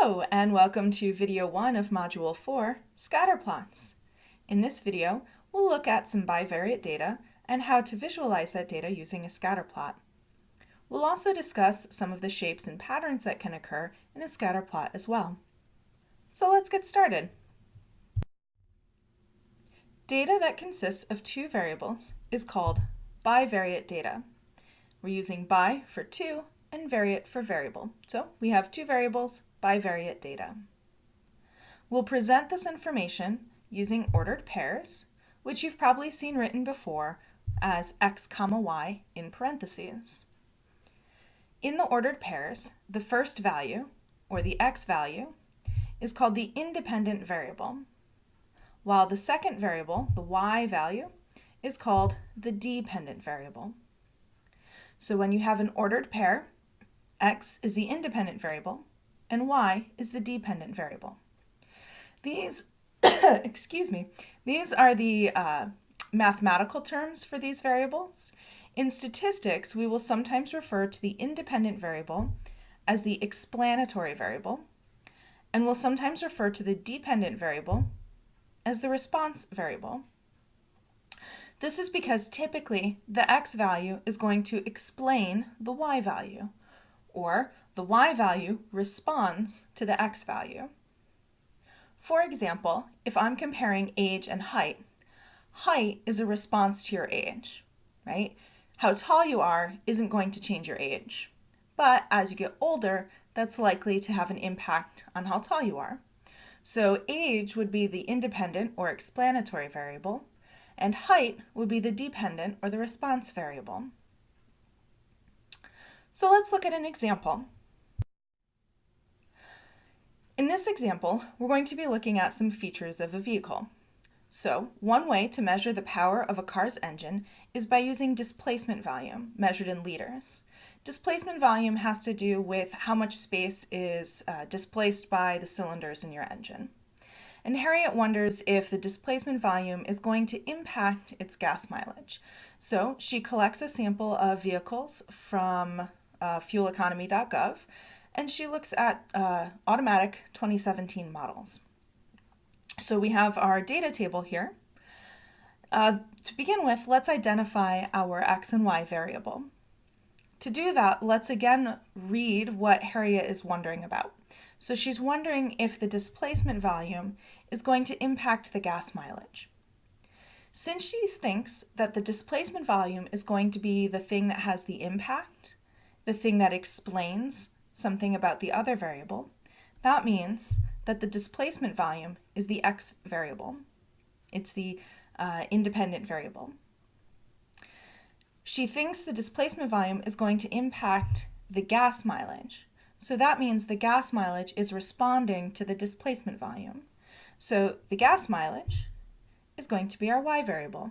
Hello, and welcome to video 1 of Module 4, Scatterplots. In this video, we'll look at some bivariate data and how to visualize that data using a scatterplot. We'll also discuss some of the shapes and patterns that can occur in a scatterplot as well. So let's get started. Data that consists of two variables is called bivariate data. We're using bi for two and variate for variable. So we have two variables, bivariate data. We'll present this information using ordered pairs, which you've probably seen written before as x comma y in parentheses. In the ordered pairs, the first value, or the x value, is called the independent variable, while the second variable, the y value, is called the dependent variable. So when you have an ordered pair, x is the independent variable and y is the dependent variable. These, these are the mathematical terms for these variables. In statistics, we will sometimes refer to the independent variable as the explanatory variable, and we'll sometimes refer to the dependent variable as the response variable. This is because typically the x value is going to explain the y value, or the y value responds to the x value. For example, if I'm comparing age and height, height is a response to your age, right? How tall you are isn't going to change your age, but as you get older, that's likely to have an impact on how tall you are. So age would be the independent or explanatory variable, and height would be the dependent or the response variable. So let's look at an example. In this example, we're going to be looking at some features of a vehicle. So one way to measure the power of a car's engine is by using displacement volume, measured in liters. Displacement volume has to do with how much space is displaced by the cylinders in your engine. And Harriet wonders if the displacement volume is going to impact its gas mileage. So she collects a sample of vehicles from fueleconomy.gov, and she looks at automatic 2017 models. So we have our data table here. To begin with, let's identify our x and y variable. To do that, let's again read what Harriet is wondering about. So she's wondering if the displacement volume is going to impact the gas mileage. Since she thinks that the displacement volume is going to be the thing that has the impact, the thing that explains something about the other variable, that means that the displacement volume is the x variable. It's the independent variable. She thinks the displacement volume is going to impact the gas mileage. So that means the gas mileage is responding to the displacement volume. So the gas mileage is going to be our y variable.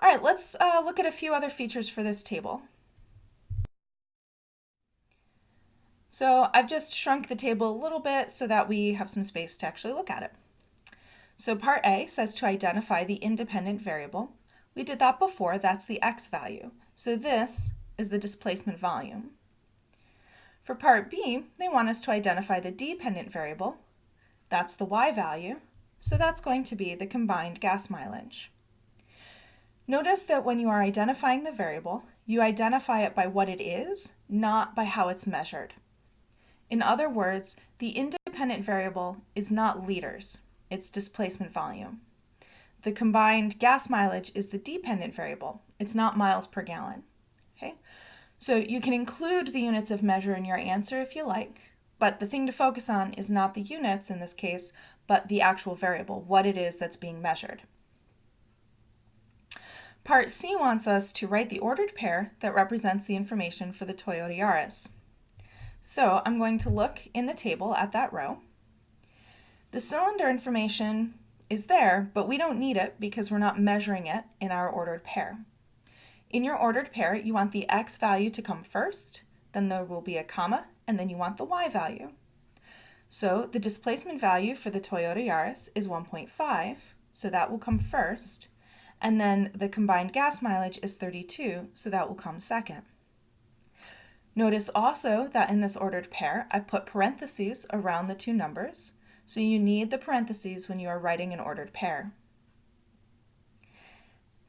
All right, let's look at a few other features for this table. So I've just shrunk the table a little bit so that we have some space to actually look at it. So part A says to identify the independent variable. We did that before, that's the x value. So this is the displacement volume. For part B, they want us to identify the dependent variable. That's the y value. So that's going to be the combined gas mileage. Notice that when you are identifying the variable, you identify it by what it is, not by how it's measured. In other words, the independent variable is not liters, it's displacement volume. The combined gas mileage is the dependent variable, it's not miles per gallon. Okay? So you can include the units of measure in your answer if you like, but the thing to focus on is not the units in this case, but the actual variable, what it is that's being measured. Part C wants us to write the ordered pair that represents the information for the Toyota Yaris. So I'm going to look in the table at that row. The cylinder information is there, but we don't need it because we're not measuring it in our ordered pair. In your ordered pair, you want the x value to come first, then there will be a comma, and then you want the y value. So the displacement value for the Toyota Yaris is 1.5, so that will come first. And then the combined gas mileage is 32, so that will come second. Notice also that in this ordered pair, I put parentheses around the two numbers, so you need the parentheses when you are writing an ordered pair.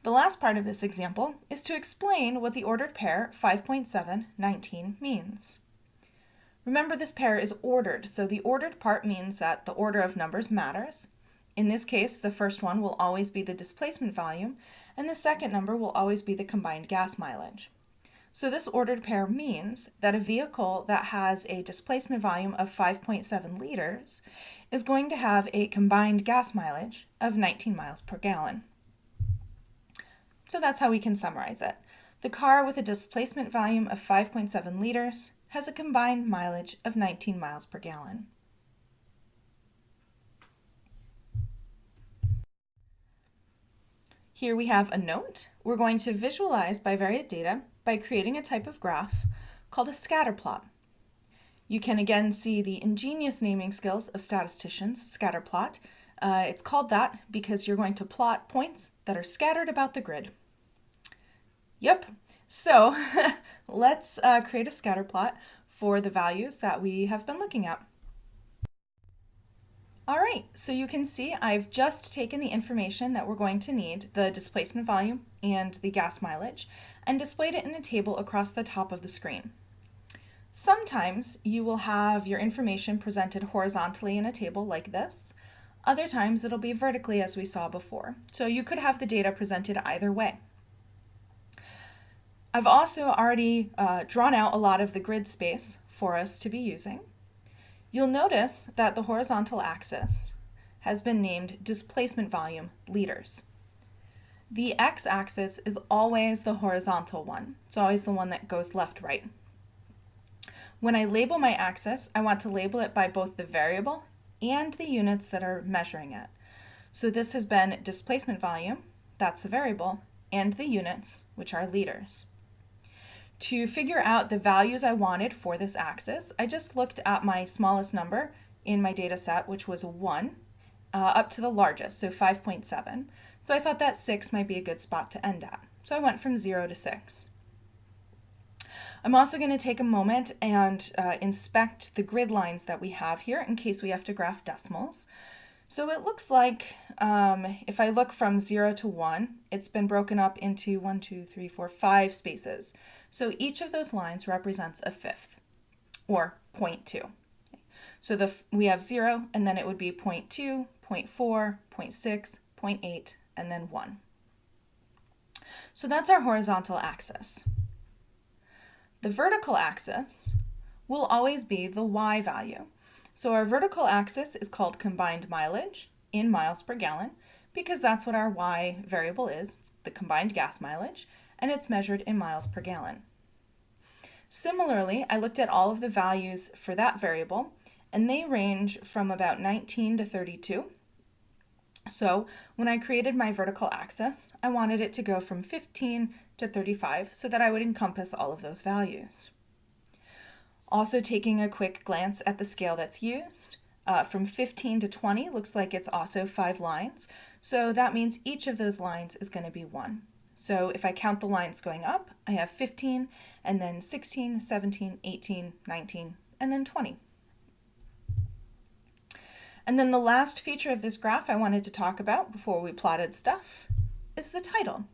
The last part of this example is to explain what the ordered pair 5.719 means. Remember, this pair is ordered, so the ordered part means that the order of numbers matters. In this case, the first one will always be the displacement volume, and the second number will always be the combined gas mileage. So this ordered pair means that a vehicle that has a displacement volume of 5.7 liters is going to have a combined gas mileage of 19 miles per gallon. So that's how we can summarize it. The car with a displacement volume of 5.7 liters has a combined mileage of 19 miles per gallon. Here we have a note. We're going to visualize bivariate data by creating a type of graph called a scatterplot. You can again see the ingenious naming skills of statisticians, scatterplot. It's called that because you're going to plot points that are scattered about the grid. Yep, so let's create a scatterplot for the values that we have been looking at. All right, so you can see I've just taken the information that we're going to need, the displacement volume and the gas mileage, and displayed it in a table across the top of the screen. Sometimes you will have your information presented horizontally in a table like this. Other times it'll be vertically as we saw before. So you could have the data presented either way. I've also already drawn out a lot of the grid space for us to be using. You'll notice that the horizontal axis has been named displacement volume liters. The x-axis is always the horizontal one. It's always the one that goes left-right. When I label my axis, I want to label it by both the variable and the units that are measuring it. So this has been displacement volume, that's the variable, and the units, which are liters. To figure out the values I wanted for this axis, I just looked at my smallest number in my data set, which was a 1, up to the largest, so 5.7. So I thought that 6 might be a good spot to end at. So I went from 0 to 6. I'm also going to take a moment and inspect the grid lines that we have here in case we have to graph decimals. So it looks like if I look from 0 to 1, it's been broken up into 1, 2, 3, 4, 5 spaces. So each of those lines represents a fifth, or 0.2. So we have 0, and then it would be 0.2, 0.4, 0.6, 0.8, and then 1. So that's our horizontal axis. The vertical axis will always be the y value. So our vertical axis is called combined mileage in miles per gallon because that's what our y variable is, it's the combined gas mileage, and it's measured in miles per gallon. Similarly, I looked at all of the values for that variable, and they range from about 19 to 32. So when I created my vertical axis, I wanted it to go from 15 to 35 so that I would encompass all of those values. Also taking a quick glance at the scale that's used, from 15 to 20 looks like it's also 5 lines, so that means each of those lines is going to be 1. So if I count the lines going up, I have 15, and then 16, 17, 18, 19, and then 20. And then the last feature of this graph I wanted to talk about before we plotted stuff is the title.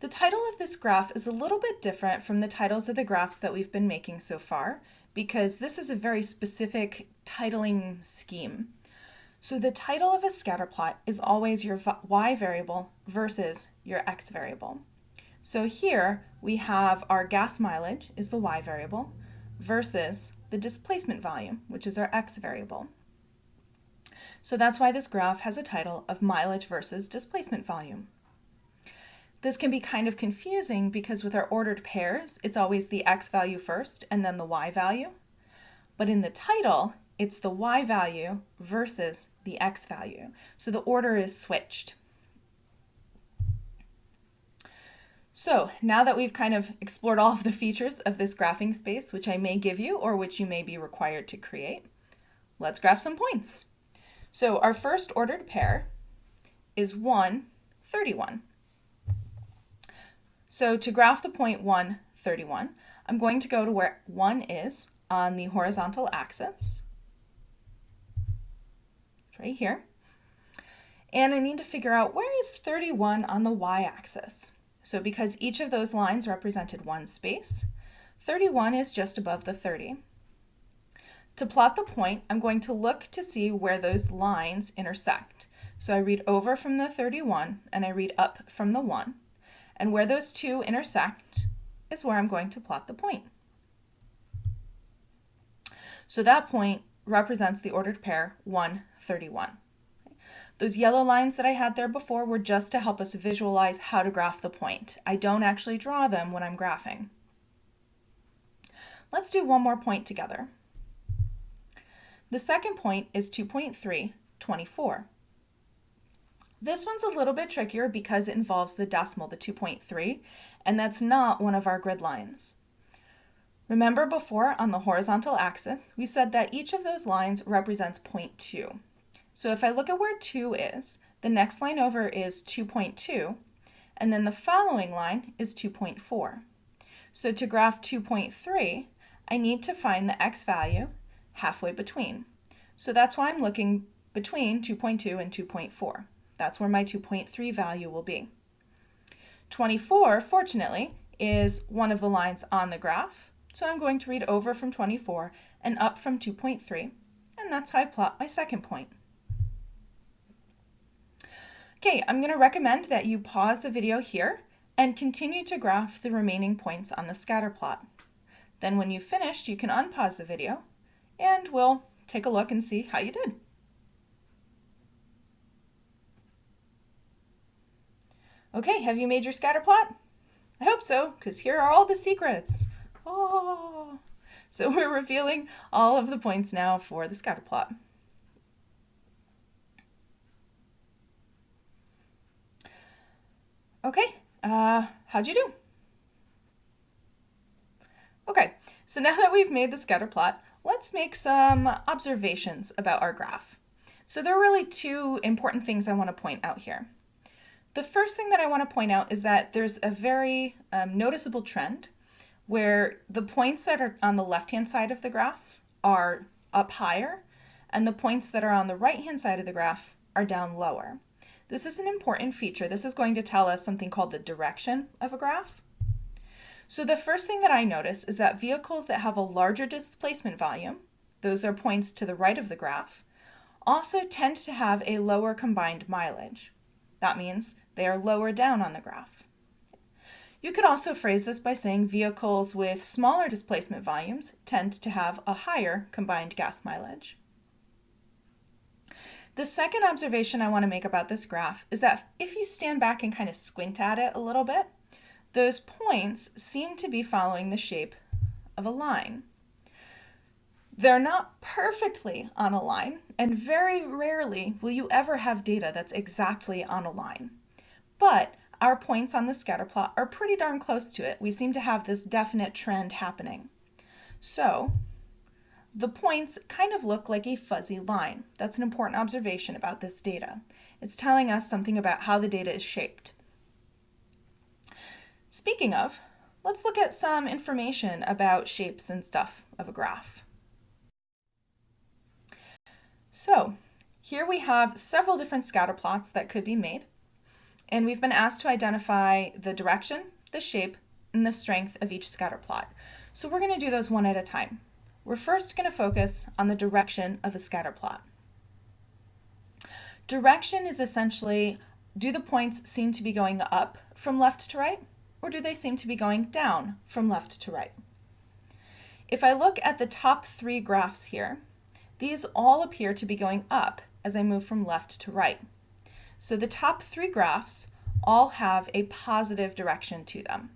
The title of this graph is a little bit different from the titles of the graphs that we've been making so far because this is a very specific titling scheme. So the title of a scatterplot is always your y variable versus your x variable. So here we have our gas mileage is the y variable versus the displacement volume, which is our x variable. So that's why this graph has a title of mileage versus displacement volume. This can be kind of confusing because with our ordered pairs, it's always the x value first and then the y value. But in the title, it's the y value versus the x value. So the order is switched. So now that we've kind of explored all of the features of this graphing space, which I may give you or which you may be required to create, let's graph some points. So our first ordered pair is 1, 31. So to graph the point 1, 31, I'm going to go to where 1 is on the horizontal axis. It's right here. And I need to figure out where is 31 on the y-axis. So because each of those lines represented one space, 31 is just above the 30. To plot the point, I'm going to look to see where those lines intersect. So I read over from the 31 and I read up from the 1. And where those two intersect is where I'm going to plot the point. So that point represents the ordered pair 1, 31. Those yellow lines that I had there before were just to help us visualize how to graph the point. I don't actually draw them when I'm graphing. Let's do one more point together. The second point is 2.3, 24. This one's a little bit trickier because it involves the decimal, the 2.3, and that's not one of our grid lines. Remember before on the horizontal axis, we said that each of those lines represents 0.2. So if I look at where 2 is, the next line over is 2.2, and then the following line is 2.4. So to graph 2.3, I need to find the x value halfway between. So that's why I'm looking between 2.2 and 2.4. That's where my 2.3 value will be. 24, fortunately, is one of the lines on the graph, so I'm going to read over from 24 and up from 2.3, and that's how I plot my second point. Okay, I'm going to recommend that you pause the video here and continue to graph the remaining points on the scatter plot. Then when you've finished, you can unpause the video and we'll take a look and see how you did. Okay, have you made your scatter plot? I hope so, because here are all the secrets. Oh, so we're revealing all of the points now for the scatter plot. Okay, how'd you do? Okay, so now that we've made the scatter plot, let's make some observations about our graph. So there are really two important things I want to point out here. The first thing that I want to point out is that there's a very noticeable trend where the points that are on the left-hand side of the graph are up higher, and the points that are on the right-hand side of the graph are down lower. This is an important feature. This is going to tell us something called the direction of a graph. So the first thing that I notice is that vehicles that have a larger displacement volume, those are points to the right of the graph, also tend to have a lower combined mileage. That means they are lower down on the graph. You could also phrase this by saying vehicles with smaller displacement volumes tend to have a higher combined gas mileage. The second observation I want to make about this graph is that if you stand back and kind of squint at it a little bit, those points seem to be following the shape of a line. They're not perfectly on a line, and very rarely will you ever have data that's exactly on a line. But our points on the scatter plot are pretty darn close to it. We seem to have this definite trend happening. So the points kind of look like a fuzzy line. That's an important observation about this data. It's telling us something about how the data is shaped. Speaking of, let's look at some information about shapes and stuff of a graph. So here we have several different scatter plots that could be made, and we've been asked to identify the direction, the shape, and the strength of each scatter plot. So we're going to do those one at a time. We're first going to focus on the direction of a scatter plot. Direction is essentially, do the points seem to be going up from left to right, or do they seem to be going down from left to right? If I look at the top three graphs here, these all appear to be going up as I move from left to right. So the top three graphs all have a positive direction to them.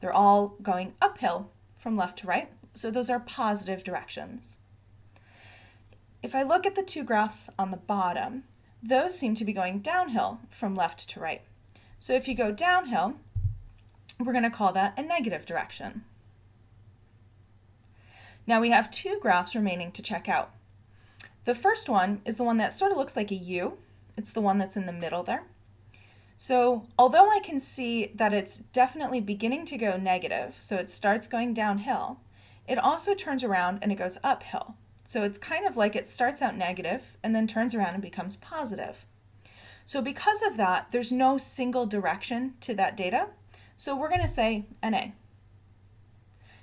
They're all going uphill from left to right, so those are positive directions. If I look at the two graphs on the bottom, those seem to be going downhill from left to right. So if you go downhill, we're going to call that a negative direction. Now we have two graphs remaining to check out. The first one is the one that sort of looks like a U. It's the one that's in the middle there. So although I can see that it's definitely beginning to go negative, so it starts going downhill, it also turns around and it goes uphill. So it's kind of like it starts out negative and then turns around and becomes positive. So because of that, there's no single direction to that data. So we're going to say NA.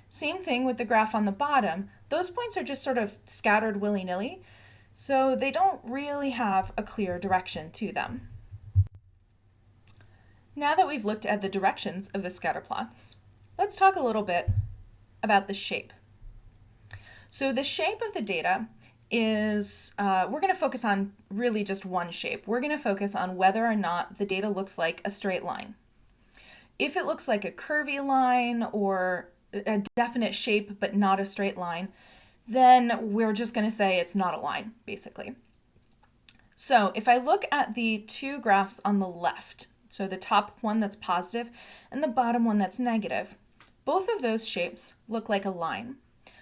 Same thing with the graph on the bottom. Those points are just sort of scattered willy-nilly, so they don't really have a clear direction to them. Now that we've looked at the directions of the scatter plots, let's talk a little bit about the shape. So the shape of the data is, we're going to focus on really just one shape. We're going to focus on whether or not the data looks like a straight line. If it looks like a curvy line or a definite shape but not a straight line, then we're just going to say it's not a line, basically. So if I look at the two graphs on the left, so the top one that's positive and the bottom one that's negative, both of those shapes look like a line.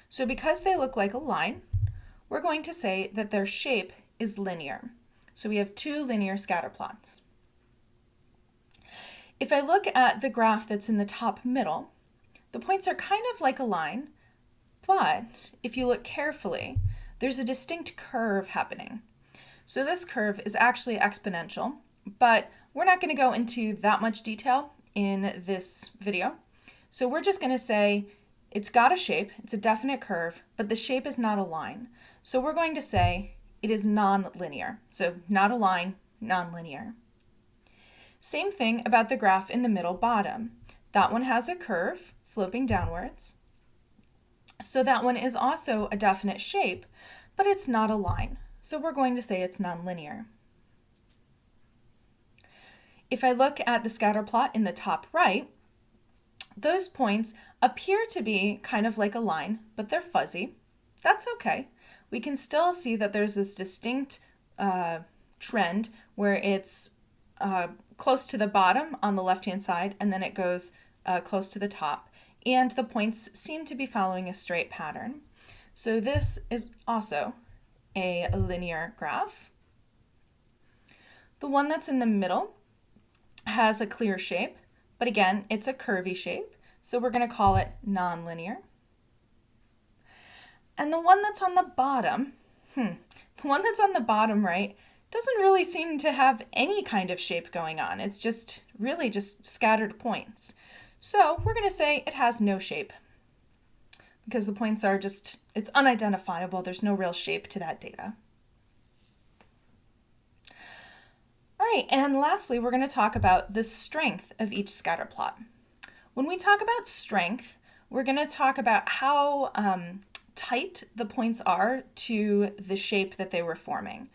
So because they look like a line, we're going to say that their shape is linear. So we have two linear scatter plots. If I look at the graph that's in the top middle, the points are kind of like a line, but if you look carefully, there's a distinct curve happening. So this curve is actually exponential, but we're not going to go into that much detail in this video. So we're just going to say it's got a shape, it's a definite curve, but the shape is not a line. So we're going to say it is nonlinear. So not a line, nonlinear. Same thing about the graph in the middle bottom. That one has a curve sloping downwards. So that one is also a definite shape, but it's not a line. So we're going to say it's nonlinear. If I look at the scatter plot in the top right, those points appear to be kind of like a line, but they're fuzzy. That's okay. We can still see that there's this distinct trend where it's close to the bottom on the left-hand side, and then it goes close to the top, and the points seem to be following a straight pattern. So this is also a linear graph. The one that's in the middle has a clear shape, but again, it's a curvy shape, so we're going to call it nonlinear. And the one that's on the bottom, right, doesn't really seem to have any kind of shape going on. It's just really just scattered points. So we're going to say it has no shape because the points are just, it's unidentifiable. There's no real shape to that data. All right, and lastly, we're going to talk about the strength of each scatter plot. When we talk about strength, we're going to talk about how tight the points are to the shape that they were forming.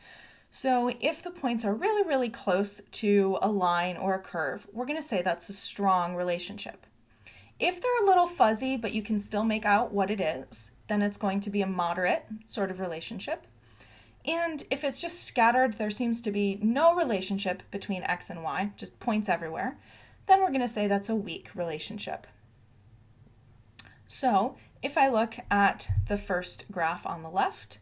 So if the points are really, really close to a line or a curve, we're going to say that's a strong relationship. If they're a little fuzzy, but you can still make out what it is, then it's going to be a moderate sort of relationship. And if it's just scattered, there seems to be no relationship between x and y, just points everywhere, then we're going to say that's a weak relationship. So if I look at the first graph on the left,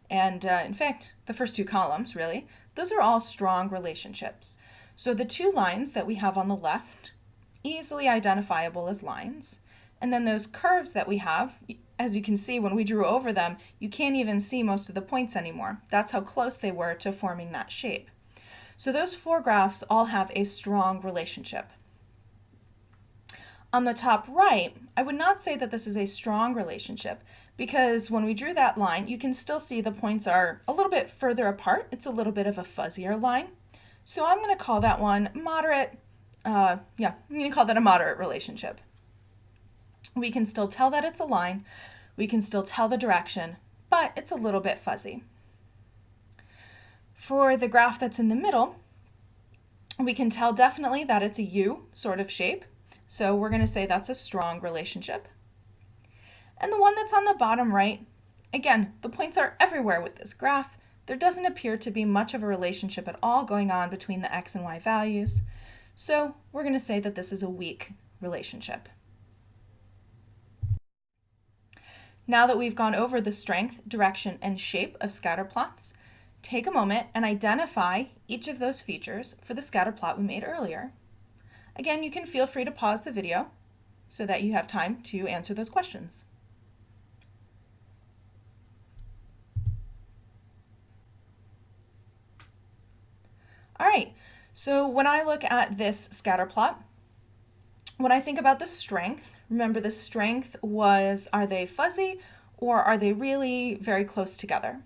and in fact, the first two columns, really, those are all strong relationships. So the two lines that we have on the left, easily identifiable as lines. And then those curves that we have, as you can see when we drew over them, you can't even see most of the points anymore. That's how close they were to forming that shape. So those four graphs all have a strong relationship. On the top right, I would not say that this is a strong relationship because when we drew that line, you can still see the points are a little bit further apart. It's a little bit of a fuzzier line. So I'm going to call that one moderate. I'm going to call that a moderate relationship. We can still tell that it's a line. We can still tell the direction, but it's a little bit fuzzy. For the graph that's in the middle, we can tell definitely that it's a U sort of shape. So we're going to say that's a strong relationship. And the one that's on the bottom right, again, the points are everywhere with this graph. There doesn't appear to be much of a relationship at all going on between the x and y values. So we're going to say that this is a weak relationship. Now that we've gone over the strength, direction, and shape of scatter plots, take a moment and identify each of those features for the scatter plot we made earlier. Again, you can feel free to pause the video so that you have time to answer those questions. All right, so when I look at this scatter plot, when I think about the strength, remember the strength was, are they fuzzy or are they really very close together?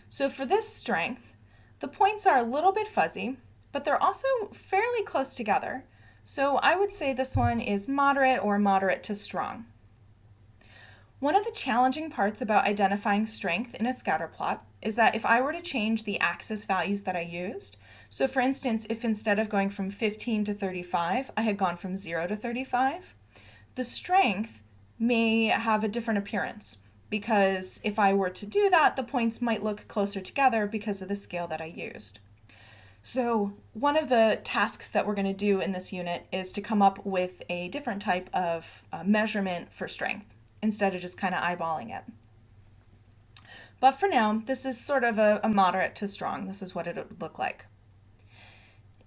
So for this strength, the points are a little bit fuzzy, but they're also fairly close together. So I would say this one is moderate or moderate to strong. One of the challenging parts about identifying strength in a scatter plot is that if I were to change the axis values that I used, so for instance, if instead of going from 15 to 35, I had gone from 0 to 35, the strength may have a different appearance because if I were to do that, the points might look closer together because of the scale that I used. So one of the tasks that we're going to do in this unit is to come up with a different type of measurement for strength instead of just kind of eyeballing it. But for now, this is sort of a moderate to strong. This is what it would look like.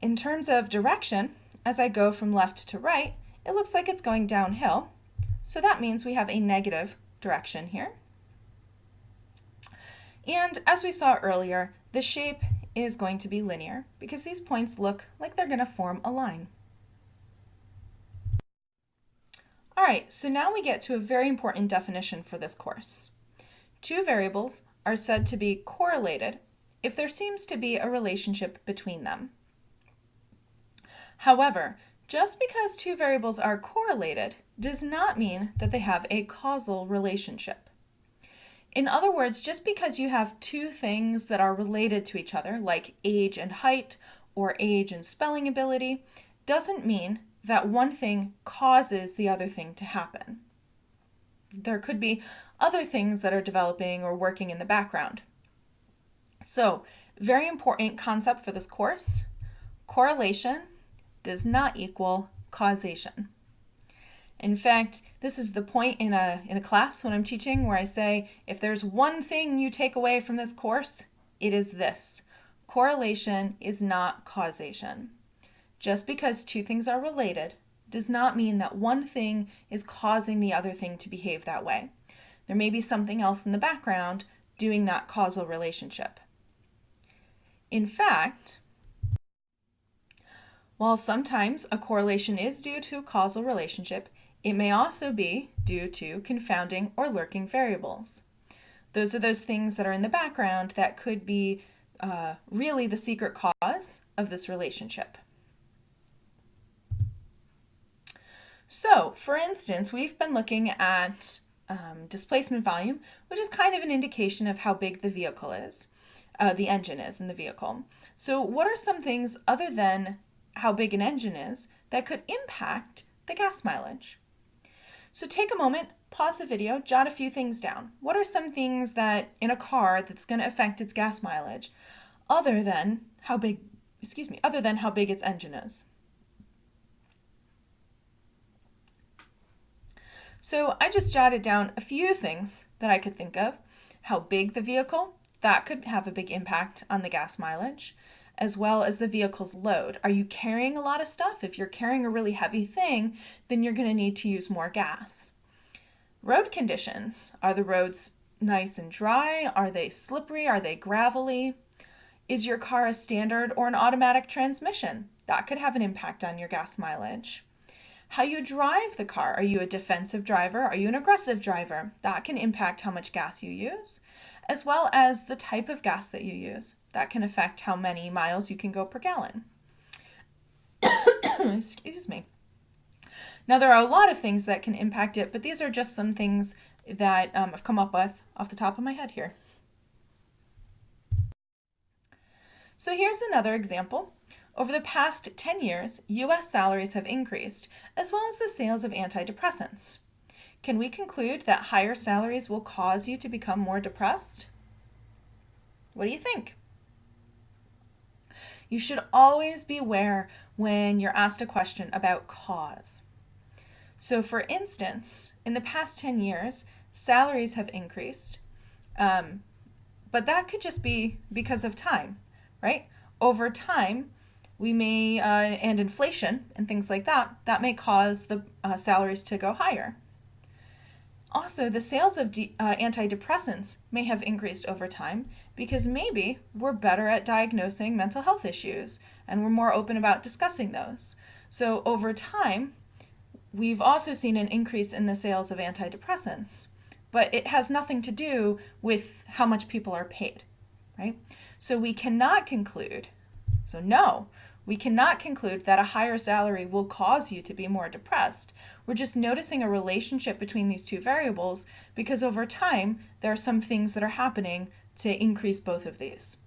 In terms of direction, as I go from left to right, it looks like it's going downhill. So that means we have a negative direction here. And as we saw earlier, the shape is going to be linear because these points look like they're going to form a line. All right, so now we get to a very important definition for this course. Two variables are said to be correlated if there seems to be a relationship between them. However, just because two variables are correlated does not mean that they have a causal relationship. In other words, just because you have two things that are related to each other, like age and height or age and spelling ability, doesn't mean that one thing causes the other thing to happen. There could be other things that are developing or working in the background. So, very important concept for this course, correlation does not equal causation. In fact, this is the point in a class when I'm teaching where I say, if there's one thing you take away from this course, it is this. Correlation is not causation. Just because two things are related does not mean that one thing is causing the other thing to behave that way. There may be something else in the background doing that causal relationship. In fact, while sometimes a correlation is due to a causal relationship, it may also be due to confounding or lurking variables. Those are those things that are in the background that could be really the secret cause of this relationship. So, for instance, we've been looking at displacement volume, which is kind of an indication of how big the vehicle is, the engine is in the vehicle. So what are some things other than how big an engine is that could impact the gas mileage? So take a moment, pause the video, jot a few things down. What are some things that in a car that's going to affect its gas mileage other than how big its engine is? So I just jotted down a few things that I could think of. How big the vehicle, that could have a big impact on the gas mileage, as well as the vehicle's load. Are you carrying a lot of stuff? If you're carrying a really heavy thing, then you're going to need to use more gas. Road conditions. Are the roads nice and dry? Are they slippery? Are they gravelly? Is your car a standard or an automatic transmission? That could have an impact on your gas mileage. How you drive the car. Are you a defensive driver? Are you an aggressive driver? That can impact how much gas you use, as well as the type of gas that you use. That can affect how many miles you can go per gallon. Excuse me. Now, there are a lot of things that can impact it, but these are just some things that I've come up with off the top of my head here. So here's another example. Over the past 10 years, U.S. salaries have increased, as well as the sales of antidepressants. Can we conclude that higher salaries will cause you to become more depressed? What do you think? You should always beware when you're asked a question about cause. So for instance, in the past 10 years, salaries have increased. but that could just be because of time, right? Over time, we may, and inflation and things like that, that may cause the salaries to go higher. Also, the sales of antidepressants may have increased over time because maybe we're better at diagnosing mental health issues and we're more open about discussing those. So, over time, we've also seen an increase in the sales of antidepressants, but it has nothing to do with how much people are paid, right? So, we cannot conclude, so no, we cannot conclude that a higher salary will cause you to be more depressed. We're just noticing a relationship between these two variables because over time, there are some things that are happening to increase both of these.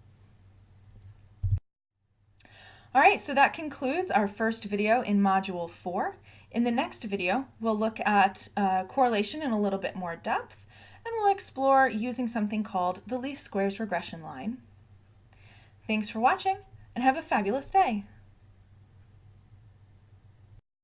All right, so that concludes our first video in Module 4. In the next video, we'll look at correlation in a little bit more depth, and we'll explore using something called the least squares regression line. Thanks for watching, and have a fabulous day.